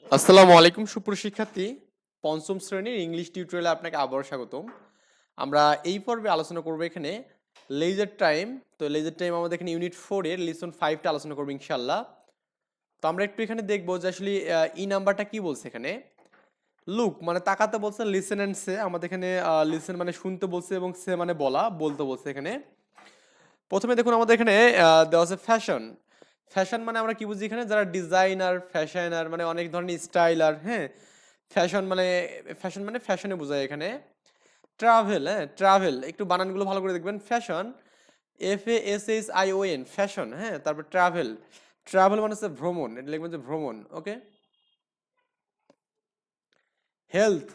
আসসালামু আলাইকুম সুপ্রশিক্ষার্থী, পঞ্চম শ্রেণীর ইংলিশ টিউটোরিয়ালে আপনাকে আবারও স্বাগতম। আমরা এই পর্বে আলোচনা করব এখানে লেজার টাইম। তো লেজার টাইম আমাদের এখানে ইউনিট 4 এর লিসন 5টা আলোচনা করব ইনশাআল্লাহ। তো আমরা একটু এখানে দেখব যে আসলে ই নাম্বারটা কি বলছে এখানে। লুক মানে তাকাতে বলছে, লিসেন এন্ড সে আমাদের এখানে লিসেন মানে শুনতে বলছে এবং সে মানে বলা বলতে বলছে এখানে। প্রথমে দেখুন আমাদের এখানে দেওয়া আছে ফ্যাশন। ফ্যাশন মানে আমরা কি বুঝি এখানে, যারা ডিজাইনার ফ্যাশনার মানে অনেক ধরনের স্টাইলার, হ্যাঁ। ফ্যাশন মানে ফ্যাশনে বোঝায় এখানে। ট্রাভেল, হ্যাঁ ট্রাভেল, একটু বানানগুলো ভালো করে দেখবেন। ফ্যাশন, FASHION ফ্যাশন, হ্যাঁ। তারপর ট্রাভেল, ট্রাভেল মানে হচ্ছে ভ্রমণ, এটা লিখবেন যে ভ্রমণ, ওকে। হেলথ,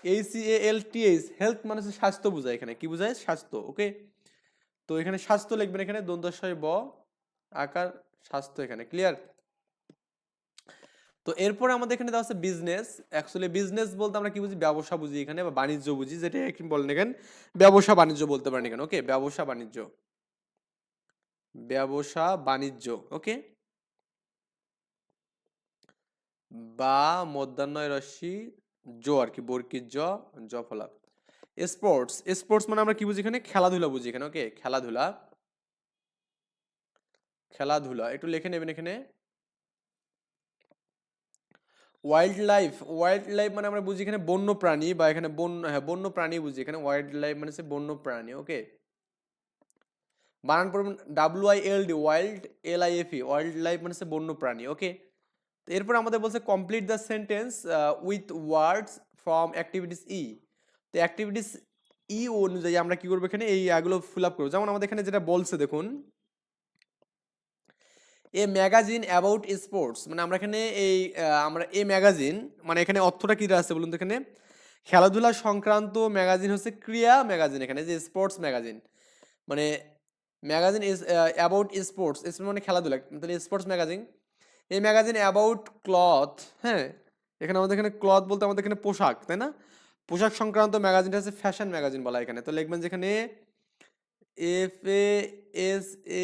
HEALTH, হেলথ মানে হচ্ছে স্বাস্থ্য বোঝায় এখানে, কি বোঝায় স্বাস্থ্য, ওকে। তো এখানে স্বাস্থ্য লিখবেন, এখানে দন্তস্বয় ব আকার স্বাস্থ্য, এখানে ক্লিয়ার। তো এরপরে আমাদের এখানে দেওয়া আছে বিজনেস। অ্যাকচুয়ালি বিজনেস বলতে আমরা কি বুঝি, ব্যবসা বুঝি এখানে, বা বাণিজ্য বুঝি, যেটা একটু বলেন এখানে ব্যবসা বাণিজ্য বলতে পারেন এখানে, ওকে। ব্যবসা বাণিজ্য, ব্যবসা বাণিজ্য, ওকে। বা মধ্যাহ্নয় রশ্মি জ আর কি, বর্গীর জ, জ ফলা। স্পোর্টস, স্পোর্টস মানে আমরা কি বুঝি এখানে, খেলাধুলা বুঝি এখানে, ওকে। খেলাধুলা, খেলাধুলা একটু লিখে নেবেন এখানে। ওয়াইল্ড লাইফ, ওয়াইল্ড লাইফ মানে আমরা বুঝি এখানে বন্য প্রাণী, বা এখানে বন্য প্রাণী বুঝি এখানে। ওয়াইল্ড লাইফ মানে হচ্ছে বন্য প্রাণী, ওকে। বানান পড়বেন WILD, wild, LIFE, wild life মানে হচ্ছে বন্য প্রাণী, ওকে। তো এরপর আমাদের বলছে complete the sentence with words from activities E. তো অ্যাক্টিভিটিস ই অনুযায়ী আমরা কি করবো এখানে, এই এগুলো ফিল আপ করবো। যেমন আমাদের এখানে যেটা বলছে দেখুন, এ ম্যাগাজিন অ্যাবাউট স্পোর্টস, মানে আমরা এখানে এই আমরা এ ম্যাগাজিন মানে এখানে অর্থটা কি আছে বলুন তো এখানে। খেলাধুলা সংক্রান্ত ম্যাগাজিন হচ্ছে ক্রিয়া ম্যাগাজিন, এখানে যে স্পোর্টস ম্যাগাজিন মানে ম্যাগাজিন ইজ অ্যাবাউট স্পোর্টস, মানে খেলাধুলা, তাহলে স্পোর্টস ম্যাগাজিন। এই ম্যাগাজিন অ্যাবাউট ক্লথ, হ্যাঁ। এখানে আমাদের এখানে ক্লথ বলতে আমাদের এখানে পোশাক, তাই না। পোশাক সংক্রান্ত ম্যাগাজিনটা হচ্ছে ফ্যাশন ম্যাগাজিন বলা এখানে। তো লিখবেন যেখানে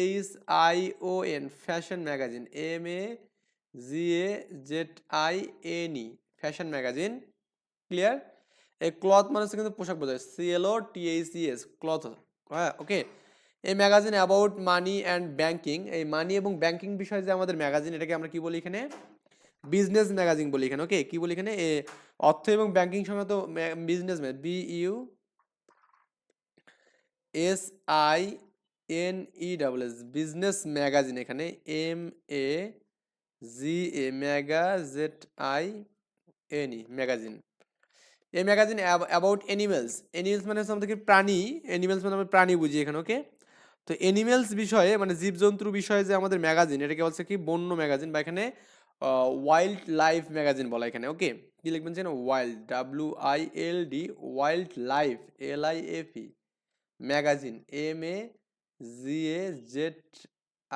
FASHION fashion magazine, MAGAZINE fashion magazine, clear. এই ক্লথ মানে হচ্ছে কিন্তু পোশাক বোঝায়, CLOTHES ক্লথ, হ্যাঁ ওকে। এই magazine about money and banking, এই মানি এবং ব্যাংকিং বিষয়ে যে আমাদের ম্যাগাজিন, এটাকে আমরা কি বলি এখানে, বিজনেস ম্যাগাজিন বলি এখানে, ওকে। কি বলি এখানে, অর্থ এবং ব্যাংকিং সংক্রান্ত বিজনেস, BUSINESS বিজনেস ম্যাগাজিন, এখানে MAGA ম্যাগাজিন ম্যাগাজিন। এই ম্যাগাজিন অ্যাবাউট অ্যানিমেলস, অ্যানিমেলস মানে হচ্ছে আমাদের প্রাণী, অ্যানিমেলস মানে আমরা প্রাণী বুঝি এখানে, ওকে। তো অ্যানিমেলস বিষয়ে মানে জীবজন্তুর বিষয়ে যে আমাদের ম্যাগাজিন, এটাকে বলছে কি বন্য ম্যাগাজিন, বা এখানে ওয়াইল্ড লাইফ ম্যাগাজিন বলা এখানে, ওকে। কি লিখবেন যেন, wild, WILD, wild life, LIFE magazine,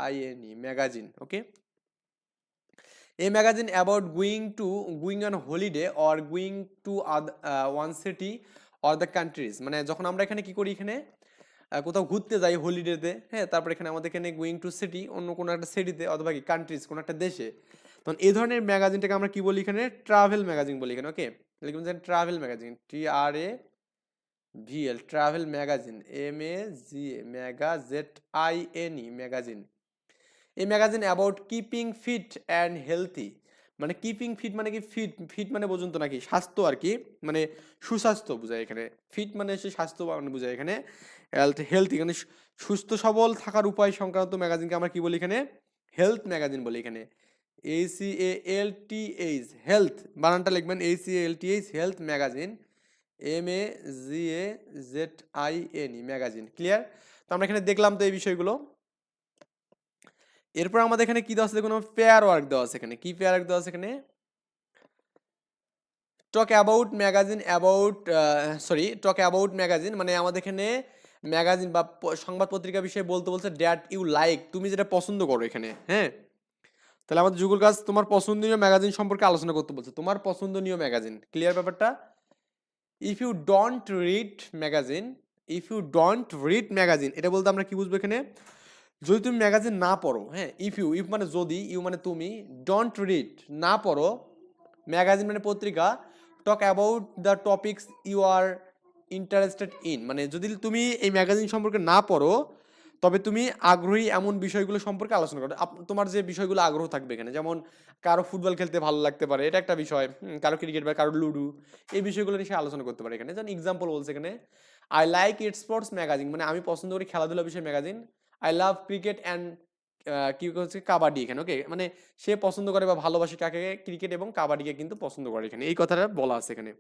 MAGAZINE magazine, okay. A magazine about going on holiday or going to one city or the countries, মানে যখন আমরা এখানে কি করি, এখানে কোথাও ঘুরতে যাই হলিডেতে, হ্যাঁ। তারপর এখানে আমাদের এখানে গোয়িং টু সিটি, অন্য কোনো একটা সিটিতে, অথবা কি কান্ট্রিজ, কোনো একটা দেশে। তখন এই ধরনের ম্যাগাজিনটাকে আমরা কি বলি এখানে, ট্রাভেল ম্যাগাজিন বলি এখানে, ওকে। লিখবেন যে travel magazine, TRAVEL travel magazine, MAGAZINE magazine. এই magazine about keeping fit and healthy, মানে কিপিং ফিট মানে কি, ফিট ফিট মানে বোঝুন তো নাকি, স্বাস্থ্য আর কি, মানে সুস্বাস্থ্য বোঝায় এখানে। ফিট মানে সে স্বাস্থ্য মানে বোঝায় এখানে। হেলথি মানে সুস্থ সবল থাকার উপায় সংক্রান্ত ম্যাগাজিনকে আমরা কি বলি এখানে, হেলথ ম্যাগাজিন বলি এখানে। HEALTH হেলথ, বানানটা লিখবেন HEALTH health magazine, MAGAZINE magazine, clear. তো আমরা এখানে দেখলাম তো এই বিষয়গুলো। এরপর আমাদের এখানে কি দেওয়া আছে দেখুন, পেয়ার ওয়ার্ক দেওয়া আছে এখানে। কি পেয়ার ওয়ার্ক দেওয়া আছে এখানে, talk about magazine about talk about magazine মানে আমাদের এখানে ম্যাগাজিন বা সংবাদ পত্রিকা বিষয়ে বলতে বলছে দ্যাট ইউ লাইক, তুমি যেটা পছন্দ করো এখানে, হ্যাঁ। তাহলে আমাদের যুগল কাজ তোমার পছন্দনীয় ম্যাগাজিন সম্পর্কে আলোচনা করতে বলছে, তোমার পছন্দনীয় ম্যাগাজিন, ক্লিয়ার ব্যাপারটা। If you don't read magazine, if you don't read magazine এটা বলতে আমরা কি বুঝবো এখানে, যদি তুমি ম্যাগাজিন না পড়ো, হ্যাঁ। ইফ মানে যদি, ইউ মানে তুমি, ডোন্ট রিড না পড়ো, ম্যাগাজিন মানে পত্রিকা, talk about the topics you are interested in, মানে যদি তুমি এই ম্যাগাজিন সম্পর্কে না পড়ো তবে তুমি আগ্রহী এমন বিষয়গুলো সম্পর্কে আলোচনা করো। তোমার যে বিষয়গুলো আগ্রহ থাকবে এখানে, যেমন কারো ফুটবল খেলতে ভালো লাগতে পারে, এটা একটা বিষয়, কারো ক্রিকেট বা কারো লুডো, এই বিষয়গুলো নিয়ে সে আলোচনা করতে পারে এখানে। যেমন এক্সাম্পল বলছে এখানে, I like it sports magazine, মানে আমি পছন্দ করি খেলাধুলা বিষয় magazine. I love cricket and কি হচ্ছে কাবাডি এখানে, ওকে, মানে সে পছন্দ করে বা ভালোবাসে কাকে, ক্রিকেট এবং কাবাডিকে কিন্তু পছন্দ করে এখানে, এই কথাটা বলা আছে এখানে।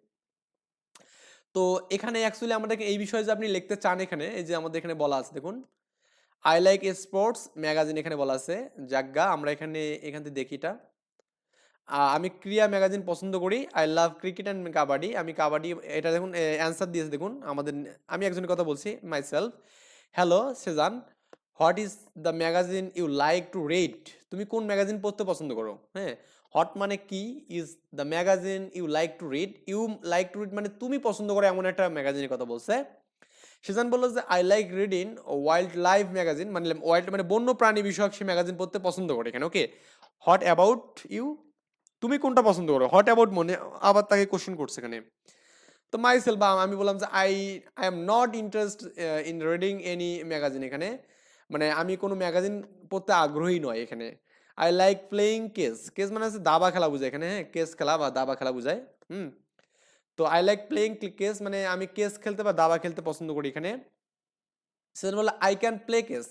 তো এখানে অ্যাকচুয়ালি আমাদেরকে এই বিষয়ে যে আপনি লিখতে চান এখানে, এই যে আমাদের এখানে বলা আছে দেখুন, আই লাইক স্পোর্টস ম্যাগাজিন এখানে বলা আছে, জাগা আমরা এখানে এখান থেকে দেখি এটা। আমি ক্রিয়া ম্যাগাজিন পছন্দ করি, I love cricket and kabaddi, আমি কাবাডি, এটা দেখুন অ্যান্সার দিয়েছে দেখুন আমাদের, আমি একজনের কথা বলছি, myself. Hello Sezan, what is the magazine you like to read, তুমি কোন ম্যাগাজিন পড়তে পছন্দ করো, হ্যাঁ, হট মানে কি, is the magazine you like to read, you like to read মানে তুমি পছন্দ করো এমন একটা ম্যাগাজিনের কথা বলছে। সেজান বললো যে I like reading wild life magazine, মানে ওয়াইল্ড মানে বন্য প্রাণী বিষয়ক সে ম্যাগাজিন পড়তে পছন্দ করে এখানে, ওকে। হট অ্যাবাউট ইউ, তুমি কোনটা পছন্দ করো, হট অ্যাবাউট মনে আবার তাকে কোশ্চেন করছে এখানে। তো মাই সেলফ বা আমি বললাম যে I am not interest in reading any magazine এখানে, মানে আমি কোনো ম্যাগাজিন পড়তে আগ্রহী নয় এখানে। I like playing case, case মানে হচ্ছে দাবা খেলা বোঝায় এখানে, হ্যাঁ, কেস খেলা বা দাবা খেলা বোঝায়। হুম, তো আই লাইক প্লেয়িং কেস মানে আমি কেস খেলতে বা দাবা খেলতে পছন্দ করি এখানে। সেজন বললো আই ক্যান প্লে কেস,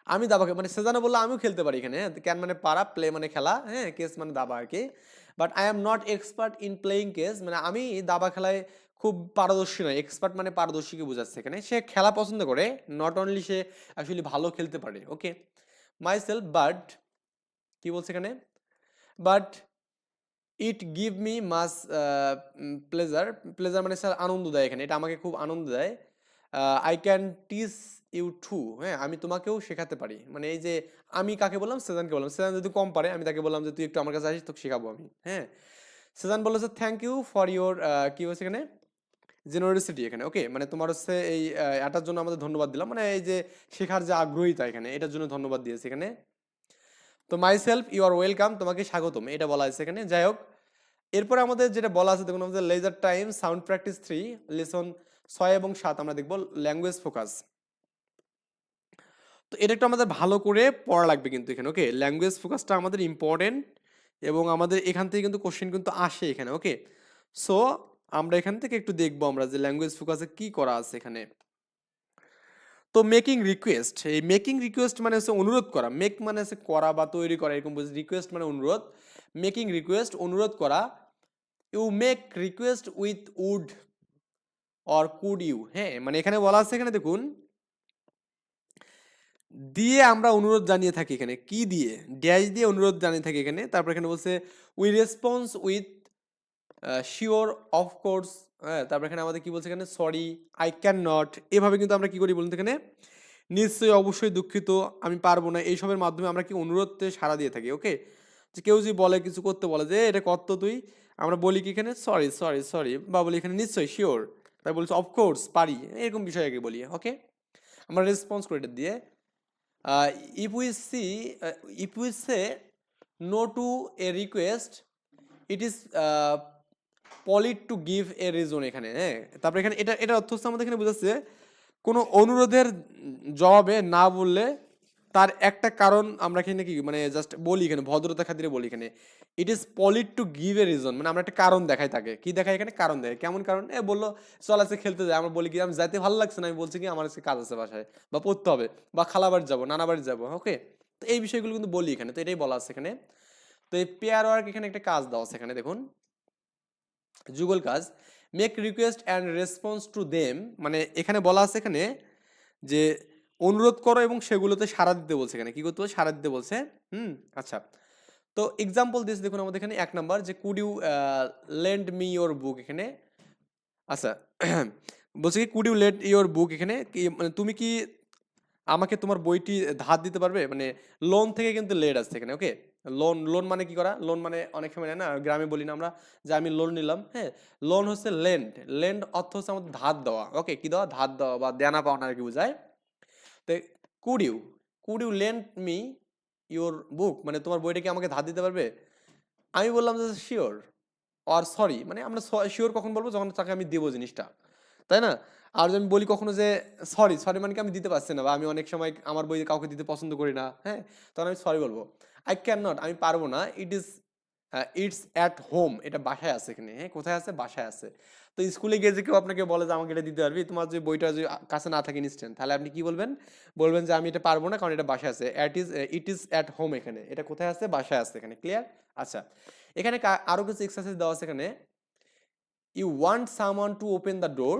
আমি দাবা মানে সেজানো বললো আমিও খেলতে পারি এখানে, হ্যাঁ, ক্যান মানে পারা, প্লে মানে খেলা, হ্যাঁ, কেস মানে দাবা আর কি। But I am not expert in playing case, মানে আমি দাবা খেলায় খুব পারদর্শী নয়, এক্সপার্ট মানে পারদর্শীকে বোঝাচ্ছে এখানে, সে খেলা পছন্দ করে, নট অনলি সে আসলে ভালো খেলতে পারে, ওকে। মাই সেলফ, বাট কি বলছে এখানে, but it give me mass pleasure, pleasure মানে স্যার আনন্দ দেয় এখানে, এটা আমাকে খুব আনন্দ দেয়। I can teach you too, হ্যাঁ, আমি তোমাকেও শেখাতে পারি, মানে এই যে আমি কাকে বললাম, সেজানকে বললাম, সেজান যদি কম পারে আমি তাকে বললাম যে তুই একটু আমার কাছে আসিস, তোকে শেখাবো আমি, হ্যাঁ। সেজান বললো যে থ্যাংক ইউ ফর ইউর কি হচ্ছে এখানে, জেনারসিটি এখানে, ওকে, মানে তোমার হচ্ছে এই এটার জন্য আমাদের ধন্যবাদ দিলাম, মানে এই যে শেখার যে আগ্রহীতা এখানে, এটার জন্য ধন্যবাদ দিয়েছে এখানে। তো myself you are welcome, তোমাকে স্বাগতম, এটা বলা আছে এখানে। যাই হোক, এরপরে আমাদের যেটা বলা আছে দেখুন, আমাদের leisure time sound practice 3 lesson 6 এবং 7 আমরা দেখব ল্যাঙ্গুয়েজ ফোকাস। তো এটা একটু আমাদের ভালো করে পড়া লাগবে কিন্তু এখানে, ওকে, ল্যাঙ্গুয়েজ ফোকাসটা আমাদের ইম্পর্টেন্ট এবং আমাদের এখান থেকে কিন্তু কোশ্চেন কিন্তু আসে এখানে, ওকে। সো আমরা এখান থেকে একটু দেখবো আমরা যে ল্যাঙ্গুয়েজ ফোকাসে কি করা আছে এখানে। তো মেকিং রিকোয়েস্ট, এই মেকিং রিকোয়েস্ট মানে হচ্ছে অনুরোধ করা, মেক মানে হচ্ছে করা বা তৈরি করা এরকম বুঝি, রিকোয়েস্ট মানে অনুরোধ, মেকিং রিকোয়েস্ট অনুরোধ করা। You make request with would or could you, হ্যাঁ, মানে এখানে বলা আছে এখানে দেখুন, দিয়ে আমরা অনুরোধ জানিয়ে থাকি এখানে, কি দিয়ে, ড্যাশ দিয়ে অনুরোধ জানিয়ে থাকি এখানে। তারপর এখানে বলছে we response with sure of course, হ্যাঁ, তারপর এখানে আমাদের কি বলছে এখানে, সরি, আই ক্যান নট, এভাবে কিন্তু আমরা কি করি বলুন তো এখানে, নিশ্চয়ই, অবশ্যই, দুঃখিত, আমি পারবো না, এইসবের মাধ্যমে আমরা কি অনুরোধে সাড়া দিয়ে থাকি, ওকে। যে কেউ যদি বলে কিছু করতে বলে যে এটা কর তুই, আমরা বলি কি এখানে সরি সরি সরি, বা বলি এখানে নিশ্চয়ই, শিওর, তাই বলছি অফকোর্স, পারি, এরকম বিষয় আগে বলি, ওকে, আমরা রেসপন্স করি এটা দিয়ে। If we see if we say no to a request, it is polite to give a reason এখানে, হ্যাঁ। তারপরে এখানে এটা এটা অর্থ হচ্ছে আমাদের এখানে বুঝাচ্ছে কোনো অনুরোধের জবাবে না বললে তার একটা কারণ আমরা এখানে কি মানে জাস্ট বলি এখানে, ভদ্রতা খাতিরে বলি এখানে, ইট is polite to give a reason, মানে আমরা একটা কারণ দেখাই তাকে, কি দেখাই এখানে, কারণ দেখাই, কেমন কারণ, বললো চল আজকে খেলতে যাই, আমরা বলি কি আমি যাইতে ভালো লাগছে না, আমি বলছি কি আমার আজকে কাজ আছে বাসায় বা পড়তে হবে বা খালা বাড়ি যাবো, নানা বাড়ি যাবো, ওকে। তো এই বিষয়গুলো কিন্তু বলি এখানে, তো এটাই বলা আছে এখানে। তো এই পেয়ার ওয়ার্ক এখানে একটা কাজ দেওয়া আছে এখানে দেখুন, যুগল কাজ, make request and response to them, মানে এখানে বলা আছে এখানে যে অনুরোধ করো এবং সেগুলোতে সাড়া দিতে বলছে এখানে, কি করতে বলছে, সাড়া দিতে বলছে। আচ্ছা, তো এক্সাম্পল দিয়েছে দেখুন আমাদের এখানে 1 নাম্বার, যে could you lend me your book এখানে, আচ্ছা বলছে কি could you lend your book এখানে, কি মানে তুমি কি আমাকে তোমার বইটি ধার দিতে পারবে, মানে লোন থেকে কিন্তু লেড আসছে এখানে, ওকে। লোন, লোন মানে কি করা, লোন মানে অনেক সময় নেয় না, গ্রামে বলি না আমরা যে আমি লোন নিলাম, হ্যাঁ, লোন হচ্ছে লেন্ড, লেন্ড অর্থ হচ্ছে আমাদের ধার দেওয়া, ওকে, কি দেওয়া, ধার দেওয়া বা দেনা পাওনা আর কি বোঝায়। তো could you, could you lend me your book, মানে তোমার বইটা কি আমাকে ধার দিতে পারবে, আমি বললাম যে শিওর, আর সরি, মানে আমরা শিওর কখন বলবো, যখন তাকে আমি দেবো জিনিসটা, তাই না? আর যদি আমি বলি কখনো যে সরি, সরি মানে কি আমি দিতে পারছি না, বা আমি অনেক সময় আমার বই কাউকে দিতে পছন্দ করি না, হ্যাঁ, তখন আমি সরি বলবো। আই ক্যান নট, আমি পারবো না। ইটস অ্যাট হোম, এটা বাসায় আছে এখানে, হ্যাঁ, কোথায় আছে? বাসায় আছে। তো স্কুলে গিয়ে যে কেউ আপনাকে বলে যে আমাকে এটা দিতে পারবি, তোমার যে বইটা যে কাছে না থাকে ইনস্ট্যান্ট, তাহলে আপনি কি বলবেন? বলবেন যে আমি এটা পারবো না, কারণ এটা বাসায় আছে। ইট ইজ অ্যাট হোম, এখানে এটা কোথায় আছে? বাসায় আছে এখানে। ক্লিয়ার? আচ্ছা, এখানে আরো কিছু এক্সারসাইজ দেওয়া আছে এখানে। You want someone to open the door,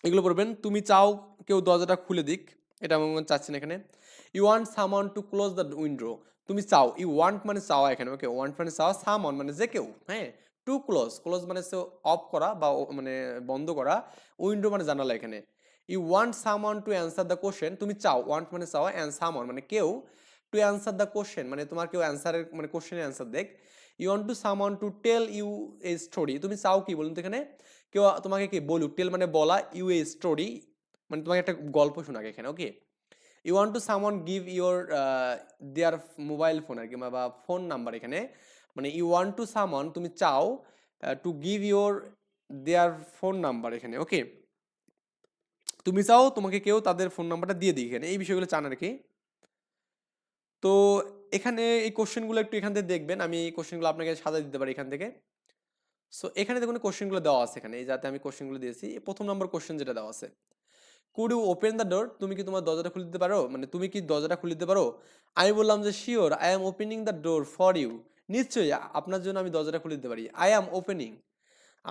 এগুলো পড়বেন। তুমি চাও কেউ দরজাটা খুলে দিক, এটা আমি চাচ্ছি না এখানে। You want someone to close the window, তুমি চাও, ইউ ওয়ান্ট মানে চাওয়া এখানে, ওকে, ওয়ান্ট মানে চাওয়া, সামওয়ান মানে যে কেউ, হ্যাঁ, টু ক্লোজ, ক্লোজ মানে অফ করা বা মানে বন্ধ করা, উইন্ডো মানে জানালা এখানে। You want someone to answer the question, তুমি চাও, ওয়ান্ট মানে চাওয়া, অ্যান্ড সামওয়ান মানে কেউ, টু অ্যান্সার দ্য কোশ্চেন মানে তোমার কেউ অ্যান্সারের মানে কোশ্চেনের অ্যান্সার দেখ। You want to someone to tell you a story, তুমি চাও কি বলুন তো এখানে, কেউ তোমাকে কি বলুক, টেল মানে বলা, ইউ এ স্টোরি মানে তোমাকে একটা গল্প শোনাক এখানে, okay. You want to someone give your their mobile phone আর কি, বা ফোন নাম্বার এখানে, মানে ইউ ওয়ান্ট টু সামওয়ান তুমি চাও, to give your there phone number এখানে, ওকে, তুমি চাও তোমাকে কেউ তাদের ফোন নাম্বারটা দিয়ে দিই এখানে, এই বিষয়গুলো চান আর কি। তো এখানে এই কোশ্চেনগুলো একটু এখান থেকে দেখবেন, আমি এই কোশ্চেনগুলো আপনাকে সাজা দিতে পারি এখান থেকে। সো এখানে দেখুন কোশ্চেনগুলো দেওয়া আছে এখানে, এই যাতে আমি কোশ্চেনগুলো দিয়েছি, প্রথম নম্বর কোশ্চেন যেটা দেওয়া আছে, could you open the door, তুমি কি তোমার দরজাটা খুলে দিতে পারো, মানে তুমি কি দরজাটা খুলে দিতে পারো? আমি বললাম যে sure, I am opening the door for you, নিশ্চয়ই আপনার জন্য আমি দরজাটা খুলে দিতে পারি। আই এম ওপেনিং,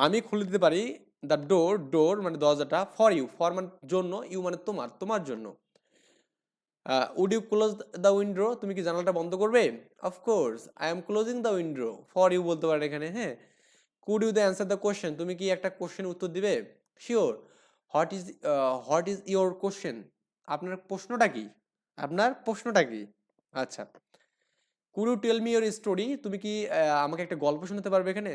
আমি খুলে দিতে পারি, দ্য ডোর, ডোর মানে দরজাটা, ফর ইউ, ফর মানে জন্য, ইউ মানে তোমার, তোমার জন্য। Would you close the window, তুমি কি জানালাটা বন্ধ করবে? Of course I am closing the window for you বলতে পারেন এখানে, হ্যাঁ। Could you the answer the question, তুমি কি একটা কোশ্চেনের উত্তর দিবে? Sure. What is your question, আপনার প্রশ্নটা কি? আপনার প্রশ্নটা কি? আচ্ছা। Could you tell me your story, তুমি কি আমাকে একটা গল্প শোনাতে পারবে এখানে?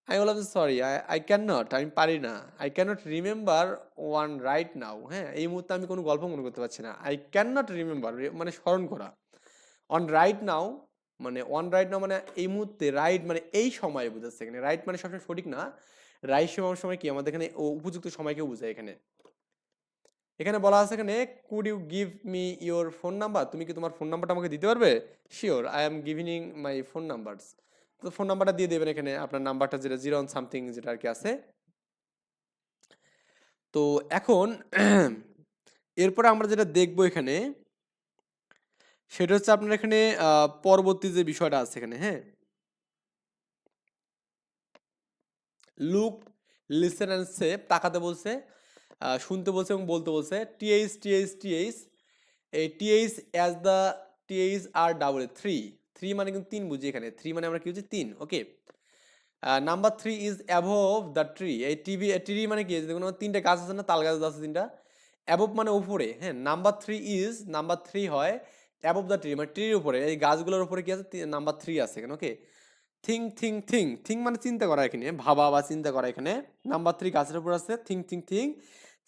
আমি বললাম সরি, আই ক্যান নট, আমি পারি না। I can not remember one right now, হ্যাঁ, এই মুহূর্তে আমি কোনো গল্প মনে করতে পারছি না। আই ক্যান নট রিমেম্বার মানে স্মরণ করা, অন রাইট নাও মানে অন রাইট নাও মানে এই মুহূর্তে, রাইট মানে এই সময়ে বোঝাচ্ছে এখানে, রাইট মানে সবসময় সঠিক না, রাইট সময় কি আমাদের এখানে উপযুক্ত সময়কেও বোঝায় এখানে। এখানে বলা আছে এখানে, could you give me your phone number, তুমি কি তোমার ফোন নাম্বারটা আমাকে দিতে পারবে? Sure, I am giving my phone numbers, তো ফোন নাম্বারটা দিয়ে দেবেন এখানে, আপনার নাম্বারটা যেটা 0 সামথিং যেটা আর কি আছে। তো এখন এরপরে আমরা যেটা দেখবো এখানে, সেটা হচ্ছে আপনার এখানে পরবর্তী যে বিষয়টা আছে এখানে, হ্যাঁ, লুক, লিসেন অ্যান্ড সে, তাকাতে বলছে, শুনতে বলছে এবং বলতে বলছে। টিএইচ টিএইচ টিএইচ, এই টিএইচ অ্যাজ দ্য টিএইচ আর ডাবল থ্রি, থ্রি মানে কিন্তু তিন বুঝি এখানে, থ্রি মানে আমরা কি বুঝি? তিন, okay. Number 3 is above the tree, এই ট্রি মানে কি, দেখুন তিনটা গাছ আছে না, তাল গাছ আছে তিনটা, অ্যাবভ মানে উপরে, হ্যাঁ, নাম্বার থ্রি হয় অ্যাবভ দ্য ট্রি মানে ট্রির উপরে, এই গাছগুলোর উপরে কি আছে? নাম্বার 3 আছে এখানে, ওকে। থিঙ্ক মানে চিন্তা করা এখানে, ভাবা বা চিন্তা করা এখানে, নাম্বার 3 গাছের উপর আছে, থিঙ্ক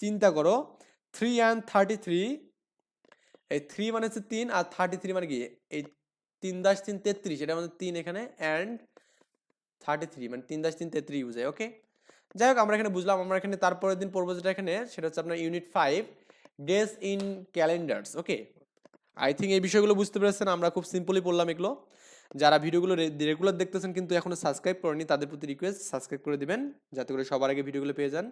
চিন্তা করো। 3 and 33, এই 3 মানে হচ্ছে 3, আর 33 মানে কি, এই 3-3 33, এটা মানে 3 এখানে, অ্যান্ড 33 মানে 3-3 33 ইউজ হয়, ওকে। যাই হোক আমরা এখানে বুঝলাম, আমরা এখানে তারপরের দিন পড়বো যেটা এখানে, সেটা হচ্ছে আপনার unit 5 days in calendars, okay. I think এই বিষয়গুলো বুঝতে পেরেছেন, আমরা খুব সিম্পলি পড়লাম এগুলো। যারা ভিডিওগুলো রেগুলার দেখতেছেন কিন্তু এখনো সাবস্ক্রাইব করেনি, তাদের প্রতি রিকোয়েস্ট সাবস্ক্রাইব করে দিবেন, যাতে করে সবার আগে ভিডিওগুলো পেয়ে যান।